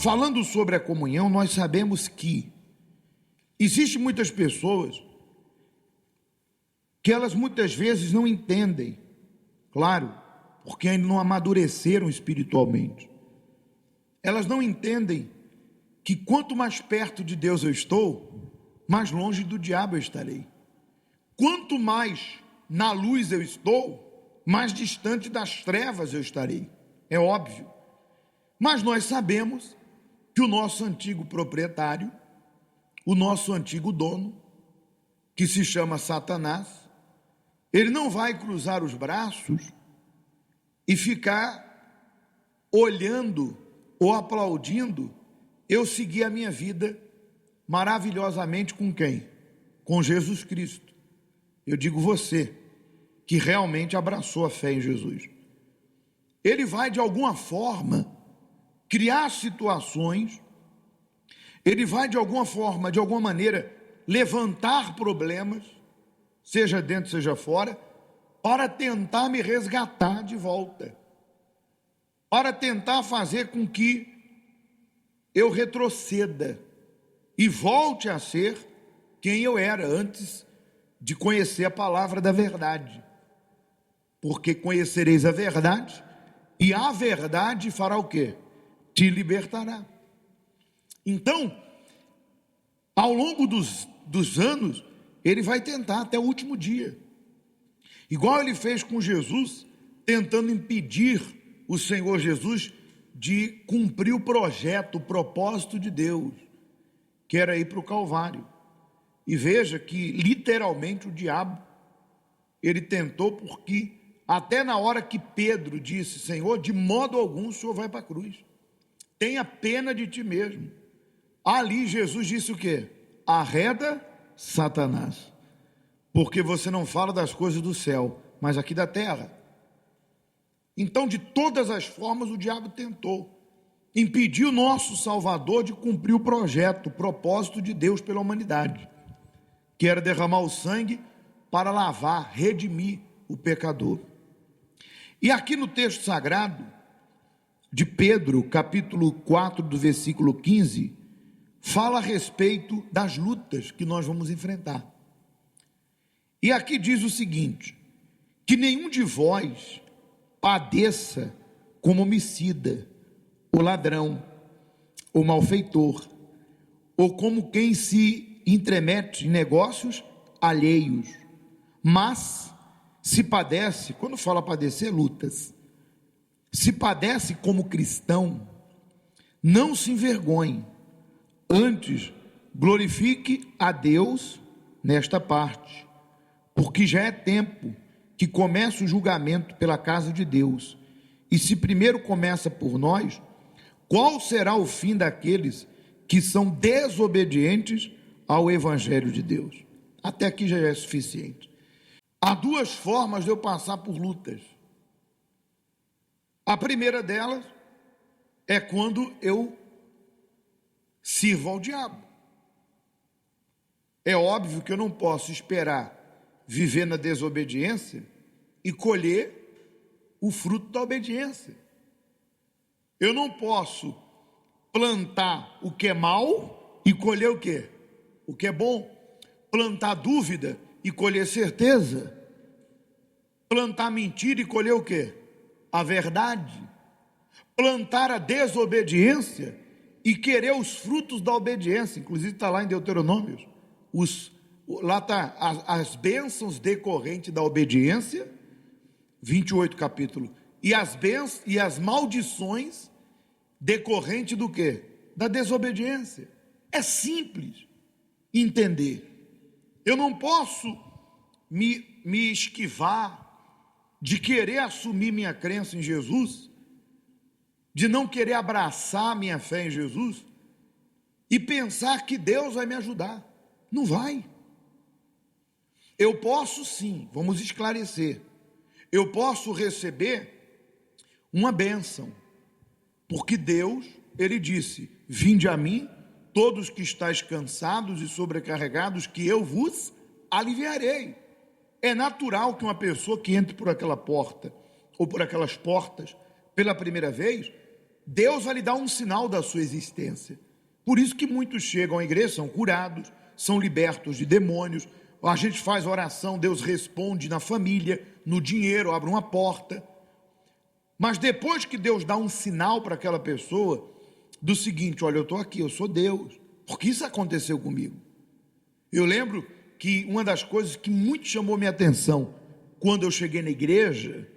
falando sobre a comunhão, nós sabemos que existem muitas pessoas que elas muitas vezes não entendem, claro, porque ainda não amadureceram espiritualmente. Elas não entendem que quanto mais perto de Deus eu estou, mais longe do diabo eu estarei. Quanto mais na luz eu estou, mais distante das trevas eu estarei. É óbvio. Mas nós sabemos que o nosso antigo proprietário, o nosso antigo dono, que se chama Satanás, ele não vai cruzar os braços e ficar olhando ou aplaudindo eu seguir a minha vida maravilhosamente com quem? Com Jesus Cristo. Eu digo você, que realmente abraçou a fé em Jesus. Ele vai de alguma forma criar situações, ele vai de alguma forma, de alguma maneira, levantar problemas, seja dentro, seja fora, para tentar me resgatar de volta, para tentar fazer com que eu retroceda e volte a ser quem eu era antes de conhecer a palavra da verdade. Porque conhecereis a verdade, e a verdade fará o quê? Te libertará. Então, ao longo dos anos, ele vai tentar até o último dia. Igual ele fez com Jesus, tentando impedir o Senhor Jesus de cumprir o projeto, o propósito de Deus, que era ir para o Calvário. E veja que literalmente o diabo, ele tentou, porque até na hora que Pedro disse: Senhor, de modo algum o Senhor vai para a cruz, tenha pena de ti mesmo. Ali Jesus disse o quê? Arreda Satanás, porque você não fala das coisas do céu, mas aqui da terra. Então, de todas as formas, o diabo tentou impedir o nosso Salvador de cumprir o projeto, o propósito de Deus pela humanidade, que era derramar o sangue para lavar, redimir o pecador. E aqui no texto sagrado de Pedro, capítulo 4, do versículo 15, fala a respeito das lutas que nós vamos enfrentar. E aqui diz o seguinte: que nenhum de vós padeça como homicida, ou ladrão, ou malfeitor, ou como quem se intromete em negócios alheios, mas se padece, quando fala padecer, lutas, se padece como cristão, não se envergonhe, antes glorifique a Deus nesta parte, porque já é tempo que começa o julgamento pela casa de Deus. E se primeiro começa por nós, qual será o fim daqueles que são desobedientes ao Evangelho de Deus? Até aqui já é suficiente. Há duas formas de eu passar por lutas. A primeira delas é quando eu sirvo ao diabo. É óbvio que eu não posso esperar viver na desobediência e colher o fruto da obediência. Eu não posso plantar o que é mal e colher o quê? O que é bom. Plantar dúvida e colher certeza. Plantar mentira e colher o quê? A verdade. Plantar a desobediência e querer os frutos da obediência. Inclusive está lá em Deuteronômio. Lá está as bênçãos decorrentes da obediência, 28 capítulo, e as maldições decorrentes do quê? Da desobediência. É simples entender. Eu não posso me esquivar de querer assumir minha crença em Jesus, de não querer abraçar minha fé em Jesus e pensar que Deus vai me ajudar. Não vai. Eu posso sim, vamos esclarecer, eu posso receber uma bênção, porque Deus, Ele disse: vinde a mim, todos que estáis cansados e sobrecarregados, que eu vos aliviarei. É natural que uma pessoa que entre por aquela porta, ou por aquelas portas, pela primeira vez, Deus vai lhe dar um sinal da sua existência. Por isso que muitos chegam à igreja, são curados, são libertos de demônios. A gente faz oração, Deus responde na família, no dinheiro, abre uma porta. Mas depois que Deus dá um sinal para aquela pessoa, do seguinte: olha, eu estou aqui, eu sou Deus, porque isso aconteceu comigo. Eu lembro que uma das coisas que muito chamou minha atenção quando eu cheguei na igreja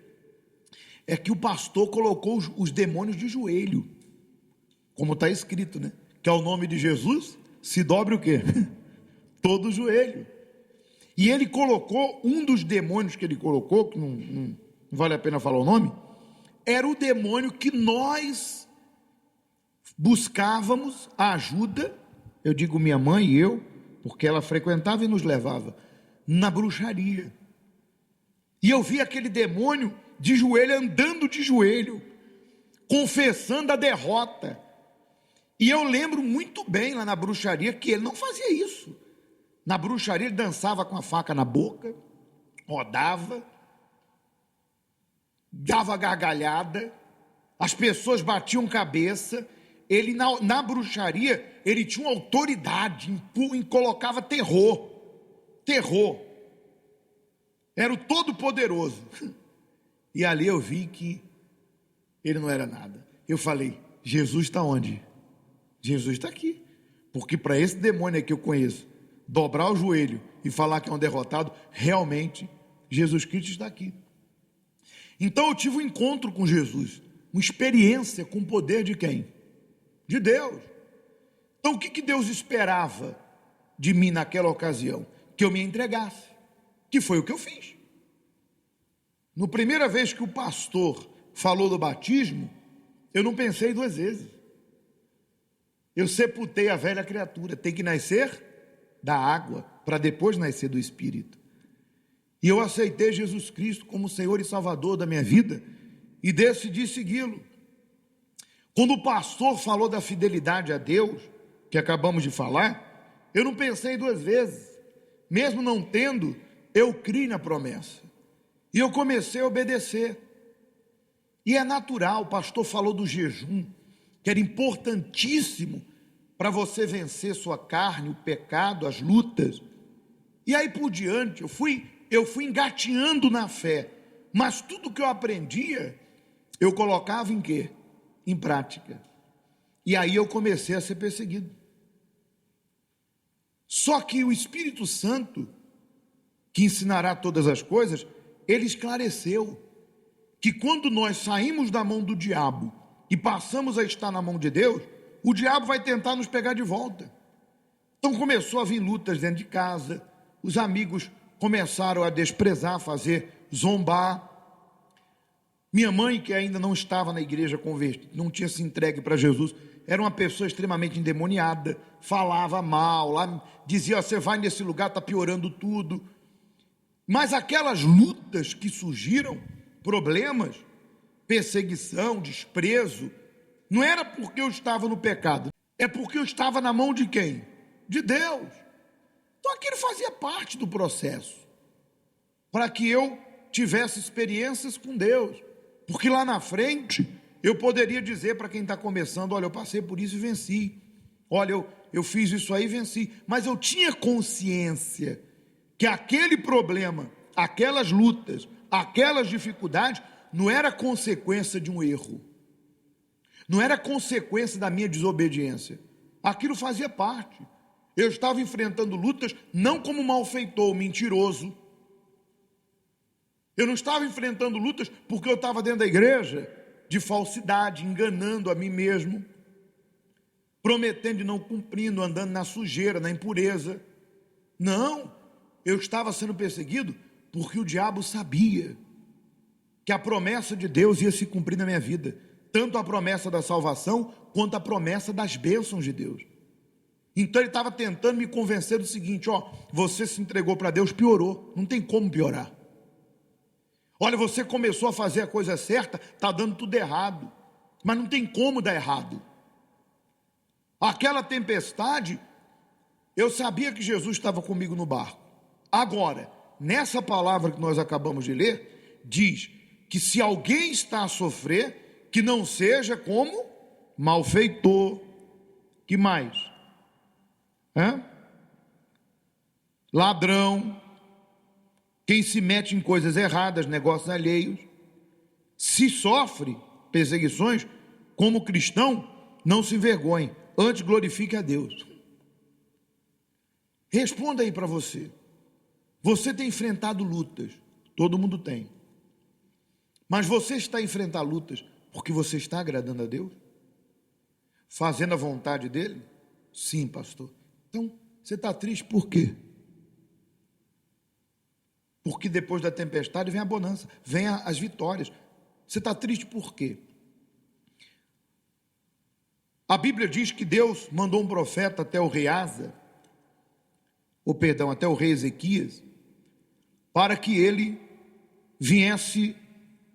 é que o pastor colocou os demônios de joelho, como está escrito, né? Que ao nome de Jesus se dobre o quê? Todo o joelho. E ele colocou, um dos demônios que ele colocou, que não vale a pena falar o nome, era o demônio que nós buscávamos a ajuda, eu digo minha mãe e eu, porque ela frequentava e nos levava, na bruxaria. E eu vi aquele demônio de joelho, andando de joelho, confessando a derrota. E eu lembro muito bem lá na bruxaria que ele não fazia isso. Na bruxaria ele dançava com a faca na boca, rodava, dava gargalhada, as pessoas batiam cabeça. Ele na bruxaria, ele tinha uma autoridade, colocava terror, era o todo-poderoso. E ali eu vi que ele não era nada. Eu falei: Jesus está onde? Jesus está aqui. Porque para esse demônio que eu conheço dobrar o joelho e falar que é um derrotado, realmente Jesus Cristo está aqui. Então eu tive um encontro com Jesus, uma experiência com o poder de quem? De Deus. Então o que Deus esperava de mim naquela ocasião? Que eu me entregasse, que foi o que eu fiz. Na primeira vez que o pastor falou do batismo, eu não pensei duas vezes. Eu sepultei a velha criatura, tem que nascer da água, para depois nascer do Espírito. E eu aceitei Jesus Cristo como Senhor e Salvador da minha vida, e decidi segui-lo. Quando o pastor falou da fidelidade a Deus, que acabamos de falar, eu não pensei duas vezes. Mesmo não tendo, eu criei na promessa. E eu comecei a obedecer. E é natural, o pastor falou do jejum, que era importantíssimo para você vencer sua carne, o pecado, as lutas. E aí por diante, eu fui engatinhando na fé. Mas tudo que eu aprendia, eu colocava em quê? Em prática. E aí eu comecei a ser perseguido. Só que o Espírito Santo, que ensinará todas as coisas, ele esclareceu que quando nós saímos da mão do diabo e passamos a estar na mão de Deus, o diabo vai tentar nos pegar de volta. Então começou a vir lutas dentro de casa, os amigos começaram a desprezar, a fazer zombar. Minha mãe, que ainda não estava na igreja convertida, não tinha se entregue para Jesus, era uma pessoa extremamente endemoniada, falava mal, lá, dizia: você vai nesse lugar, está piorando tudo. Mas aquelas lutas que surgiram, problemas, perseguição, desprezo, não era porque eu estava no pecado, é porque eu estava na mão de quem? De Deus. Então aquilo fazia parte do processo, para que eu tivesse experiências com Deus, porque lá na frente eu poderia dizer para quem está começando: olha, eu passei por isso e venci, olha, eu fiz isso aí e venci. Mas eu tinha consciência que aquele problema, aquelas lutas, aquelas dificuldades, não era consequência de um erro, não era consequência da minha desobediência, aquilo fazia parte. Eu estava enfrentando lutas não como malfeitor, mentiroso. Eu não estava enfrentando lutas porque eu estava dentro da igreja de falsidade, enganando a mim mesmo, prometendo e não cumprindo, andando na sujeira, na impureza. Não, eu estava sendo perseguido porque o diabo sabia que a promessa de Deus ia se cumprir na minha vida, tanto a promessa da salvação quanto a promessa das bênçãos de Deus. Então ele estava tentando me convencer do seguinte: ó, você se entregou para Deus, piorou, não tem como piorar. Olha, você começou a fazer a coisa certa, está dando tudo errado, mas não tem como dar errado. Aquela tempestade, eu sabia que Jesus estava comigo no barco. Agora, nessa palavra que nós acabamos de ler, diz que se alguém está a sofrer, que não seja como malfeitor, que mais? Ladrão, quem se mete em coisas erradas, negócios alheios. Se sofre perseguições, como cristão, não se envergonhe, antes glorifique a Deus. Responda aí para você. Você tem enfrentado lutas, todo mundo tem. Mas você está enfrentando lutas porque você está agradando a Deus? Fazendo a vontade dele? Sim, pastor. Então, você está triste por quê? Porque depois da tempestade vem a bonança, vem as vitórias. Você está triste por quê? A Bíblia diz que Deus mandou um profeta até o rei Asa, até o rei Ezequias, para que ele viesse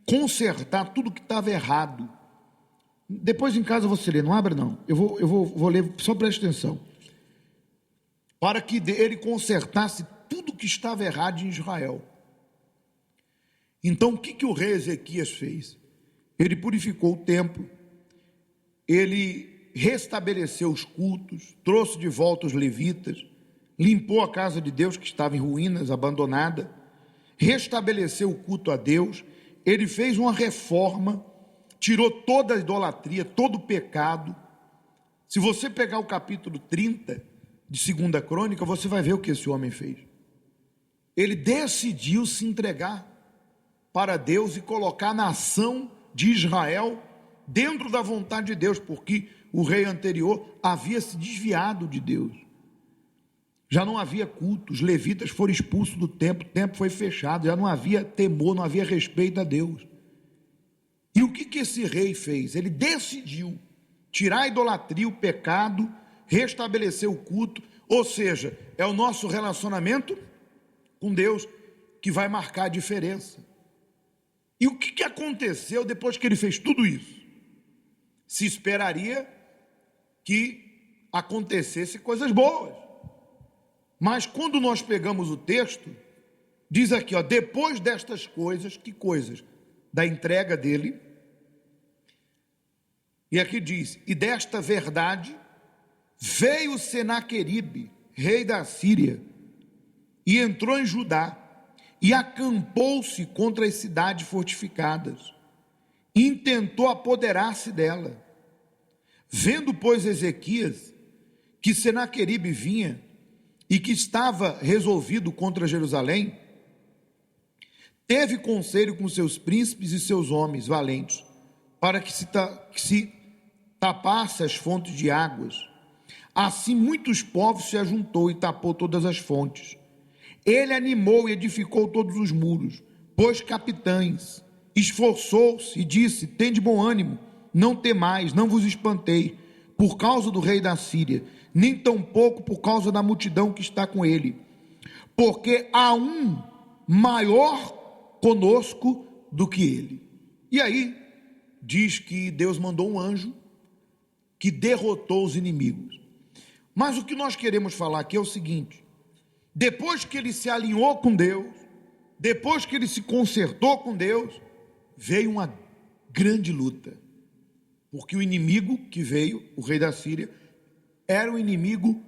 consertar tudo que estava errado. Depois em casa você lê, não abra não, eu vou ler, só preste atenção. Para que ele consertasse tudo que estava errado em Israel. Então o que o rei Ezequias fez? Ele purificou o templo, ele restabeleceu os cultos, trouxe de volta os levitas, limpou a casa de Deus que estava em ruínas, abandonada, restabeleceu o culto a Deus, ele fez uma reforma, tirou toda a idolatria, todo o pecado. Se você pegar o capítulo 30 de 2 Crônica, você vai ver o que esse homem fez. Ele decidiu se entregar para Deus e colocar a nação de Israel dentro da vontade de Deus, porque o rei anterior havia se desviado de Deus. Já não havia culto, os levitas foram expulsos do templo, o templo foi fechado, já não havia temor, não havia respeito a Deus. E o que esse rei fez? Ele decidiu tirar a idolatria, o pecado, restabelecer o culto, ou seja, é o nosso relacionamento com Deus que vai marcar a diferença. E o que aconteceu depois que ele fez tudo isso? Se esperaria que acontecesse coisas boas. Mas quando nós pegamos o texto, diz aqui, depois destas coisas, que coisas? Da entrega dele. E aqui diz, e desta verdade veio Senaqueribe, rei da Síria, e entrou em Judá, e acampou-se contra as cidades fortificadas, e intentou apoderar-se dela. Vendo, pois, Ezequias, que Senaqueribe vinha, e que estava resolvido contra Jerusalém, teve conselho com seus príncipes e seus homens valentes, para que se tapasse as fontes de águas. Assim muitos povos se ajuntou e tapou todas as fontes. Ele animou e edificou todos os muros, pôs capitães, esforçou-se e disse, tende bom ânimo, não temais, não vos espantei, por causa do rei da Síria, nem tampouco por causa da multidão que está com ele, porque há um maior conosco do que ele. E aí, diz que Deus mandou um anjo que derrotou os inimigos. Mas o que nós queremos falar aqui é o seguinte, depois que ele se alinhou com Deus, depois que ele se consertou com Deus, veio uma grande luta, porque o inimigo que veio, o rei da Síria, era um inimigo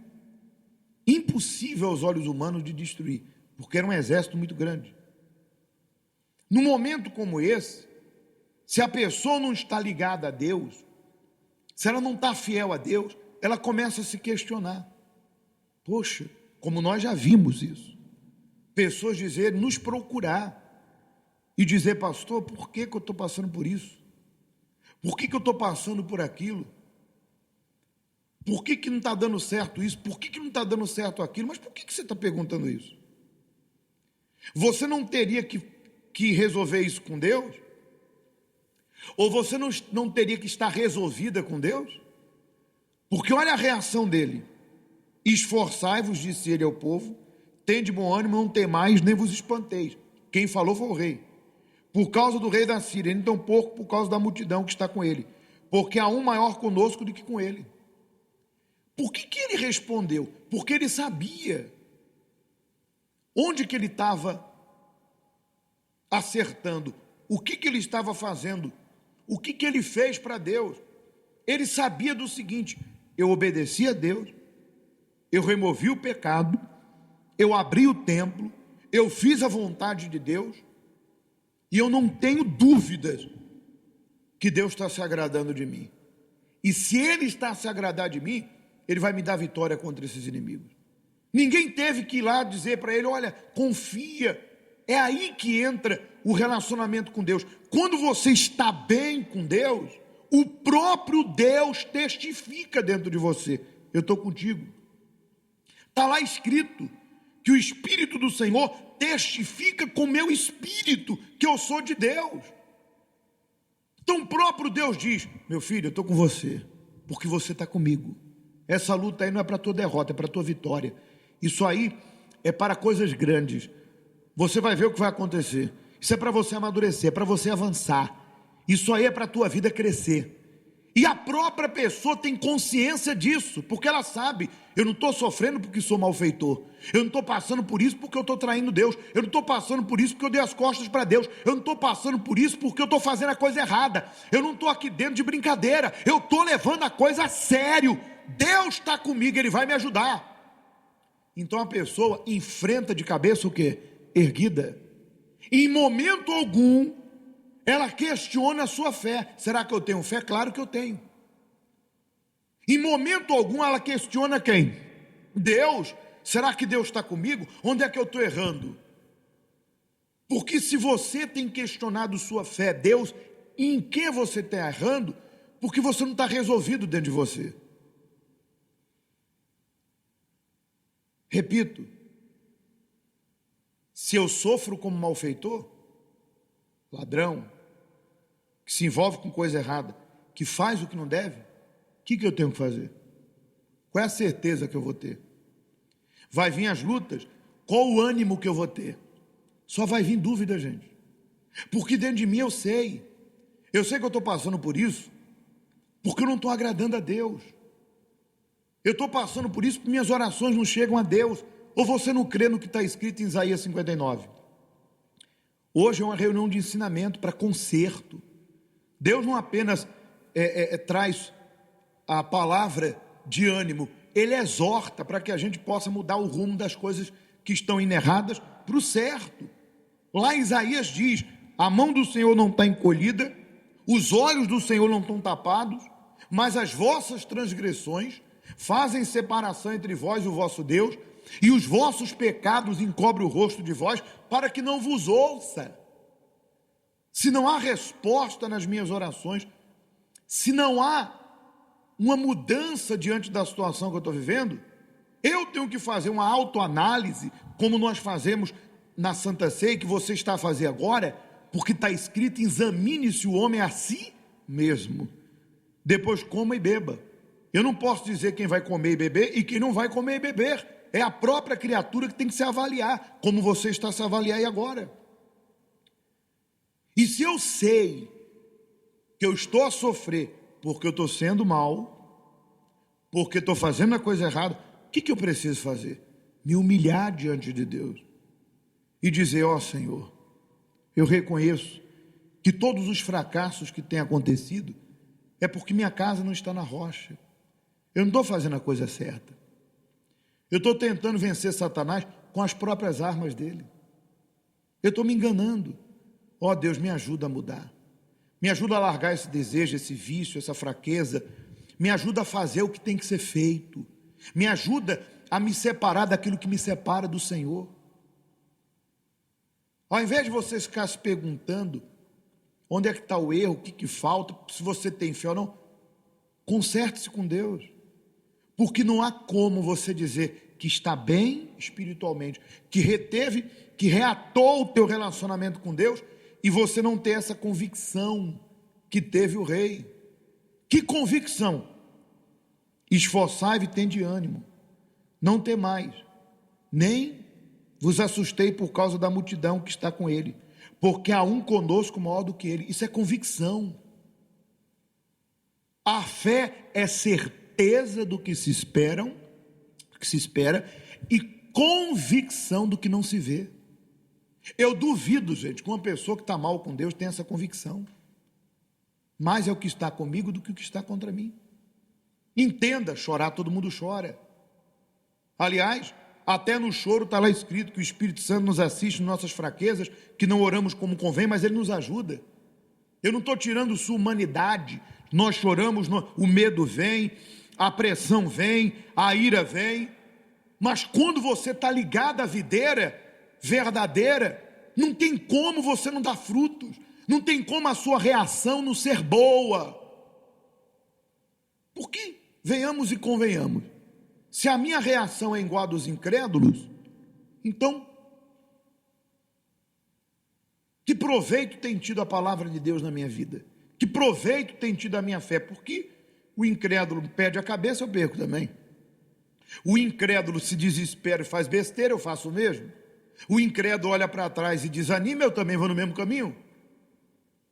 impossível aos olhos humanos de destruir, porque era um exército muito grande. Num momento como esse, se a pessoa não está ligada a Deus, se ela não está fiel a Deus, ela começa a se questionar. Poxa, como nós já vimos isso. Pessoas dizerem, nos procurar e dizer, pastor, por que eu estou passando por isso? Por que eu estou passando por aquilo? Por que não está dando certo isso? Por que não está dando certo aquilo? Mas por que você está perguntando isso? Você não teria que resolver isso com Deus? Ou você não teria que estar resolvida com Deus? Porque olha a reação dele. Esforçai-vos, disse ele ao povo, tende bom ânimo, não temais, nem vos espanteis. Quem falou foi o rei. Por causa do rei da Síria, nem tampouco por causa da multidão que está com ele. Porque há um maior conosco do que com ele. Por que ele respondeu? Porque ele sabia onde que ele estava acertando, o que ele estava fazendo, o que ele fez para Deus. Ele sabia do seguinte: eu obedeci a Deus, eu removi o pecado, eu abri o templo, eu fiz a vontade de Deus, e eu não tenho dúvidas que Deus está se agradando de mim. E se Ele está se agradar de mim, Ele vai me dar vitória contra esses inimigos. Ninguém teve que ir lá dizer para ele: olha, confia. É aí que entra o relacionamento com Deus. Quando você está bem com Deus, o próprio Deus testifica dentro de você: eu estou contigo. Está lá escrito que o Espírito do Senhor testifica com meu espírito que eu sou de Deus. Então o próprio Deus diz: meu filho, eu estou com você, porque você está comigo. Essa luta aí não é para a tua derrota, é para a tua vitória. Isso aí é para coisas grandes. Você vai ver o que vai acontecer. Isso é para você amadurecer, é para você avançar. Isso aí é para a tua vida crescer. E a própria pessoa tem consciência disso, porque ela sabe: eu não estou sofrendo porque sou malfeitor, eu não estou passando por isso porque eu estou traindo Deus, eu não estou passando por isso porque eu dei as costas para Deus, eu não estou passando por isso porque eu estou fazendo a coisa errada, eu não estou aqui dentro de brincadeira, eu estou levando a coisa a sério. Deus está comigo, Ele vai me ajudar. Então a pessoa enfrenta de cabeça o quê? Erguida. Em momento algum ela questiona a sua fé. Será que eu tenho fé? Claro que eu tenho. Em momento algum ela questiona quem? Deus. Será que Deus está comigo? Onde é que eu estou errando? Porque se você tem questionado sua fé, Deus, em que você está errando? Porque você não está resolvido dentro de você. Repito, se eu sofro como malfeitor, ladrão, que se envolve com coisa errada, que faz o que não deve, o que eu tenho que fazer? Qual é a certeza que eu vou ter? Vai vir as lutas, qual o ânimo que eu vou ter? Só vai vir dúvida, gente. Porque dentro de mim eu sei que eu estou passando por isso, porque eu não estou agradando a Deus. Eu estou passando por isso porque minhas orações não chegam a Deus. Ou você não crê no que está escrito em Isaías 59? Hoje é uma reunião de ensinamento para conserto. Deus não apenas traz a palavra de ânimo, Ele exorta para que a gente possa mudar o rumo das coisas que estão indo erradas para o certo. Lá Isaías diz: a mão do Senhor não está encolhida, os olhos do Senhor não estão tapados, mas as vossas transgressões fazem separação entre vós e o vosso Deus, e os vossos pecados encobrem o rosto de vós, para que não vos ouça. Se não há resposta nas minhas orações, se não há uma mudança diante da situação que eu estou vivendo, eu tenho que fazer uma autoanálise, como nós fazemos na Santa Ceia, que você está a fazer agora, porque está escrito: examine-se o homem a si mesmo, depois coma e beba. Eu não posso dizer quem vai comer e beber e quem não vai comer e beber. É a própria criatura que tem que se avaliar, como você está se avaliar aí agora. E se eu sei que eu estou a sofrer porque eu estou sendo mal, porque estou fazendo a coisa errada, o que eu preciso fazer? Me humilhar diante de Deus e dizer: ó Senhor, eu reconheço que todos os fracassos que têm acontecido é porque minha casa não está na rocha. Eu não estou fazendo a coisa certa. Eu estou tentando vencer Satanás com as próprias armas dele. Eu estou me enganando. Ó Deus, me ajuda a mudar. Me ajuda a largar esse desejo, esse vício, essa fraqueza. Me ajuda a fazer o que tem que ser feito. Me ajuda a me separar daquilo que me separa do Senhor. Ao invés de você ficar se perguntando onde é que está o erro, o que falta, se você tem fé ou não, conserte-se com Deus. Porque não há como você dizer que está bem espiritualmente, que reteve, que reatou o teu relacionamento com Deus, e você não ter essa convicção que teve o rei. Que convicção? Esforçai-vos e tende ânimo, não temais, nem vos assustei por causa da multidão que está com ele, porque há um conosco maior do que ele. Isso é convicção. A fé é certeza do que se espera e convicção do que não se vê. Eu duvido, gente, que uma pessoa que está mal com Deus tenha essa convicção. mais é o que está comigo do que o que está contra mim. Entenda, chorar todo mundo chora. Aliás, até no choro está lá escrito que o Espírito Santo nos assiste em nossas fraquezas, que não oramos como convém, mas Ele nos ajuda. Eu não estou tirando sua humanidade. Nós choramos, o medo vem, a pressão vem, a ira vem, mas quando você está ligado à videira verdadeira, não tem como você não dar frutos, não tem como a sua reação não ser boa. Porque, venhamos e convenhamos, se a minha reação é igual a dos incrédulos, então, que proveito tem tido a palavra de Deus na minha vida? Que proveito tem tido a minha fé? Porque o incrédulo perde a cabeça, eu perco também. O incrédulo se desespera e faz besteira, eu faço o mesmo. O incrédulo olha para trás e desanima, eu também vou no mesmo caminho.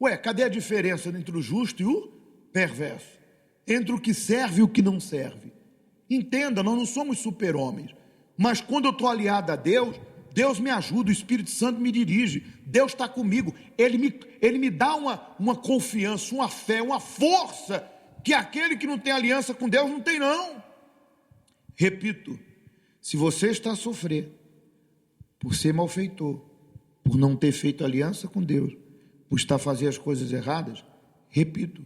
Ué, cadê a diferença entre o justo e o perverso? Entre o que serve e o que não serve? Entenda, nós não somos super-homens, mas quando eu estou aliado a Deus, Deus me ajuda, o Espírito Santo me dirige, Deus está comigo, Ele me dá uma confiança, uma fé, uma força, que aquele que não tem aliança com Deus não tem não. Repito, se você está a sofrer por ser malfeitor, por não ter feito aliança com Deus, por estar a fazer as coisas erradas, repito,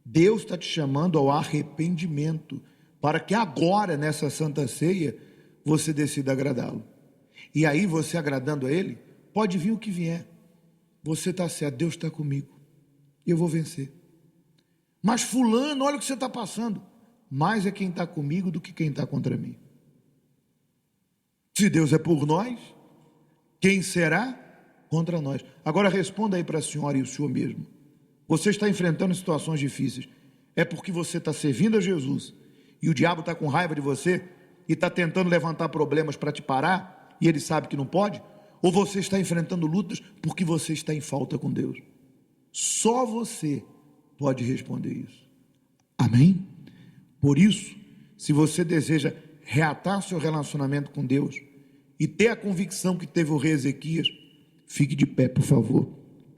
Deus está te chamando ao arrependimento, para que agora, nessa Santa Ceia, você decida agradá-lo. E aí, você agradando a Ele, pode vir o que vier. Você está certo, Deus está comigo, e eu vou vencer. Mas fulano, olha o que você está passando. Mais é quem está comigo do que quem está contra mim. Se Deus é por nós, quem será contra nós? Agora responda aí para a senhora e o senhor mesmo. Você está enfrentando situações difíceis. É porque você está servindo a Jesus e o diabo está com raiva de você e está tentando levantar problemas para te parar e ele sabe que não pode? Ou você está enfrentando lutas porque você está em falta com Deus? Só você pode responder isso. Amém? Por isso, se você deseja reatar seu relacionamento com Deus e ter a convicção que teve o rei Ezequias, fique de pé, por favor.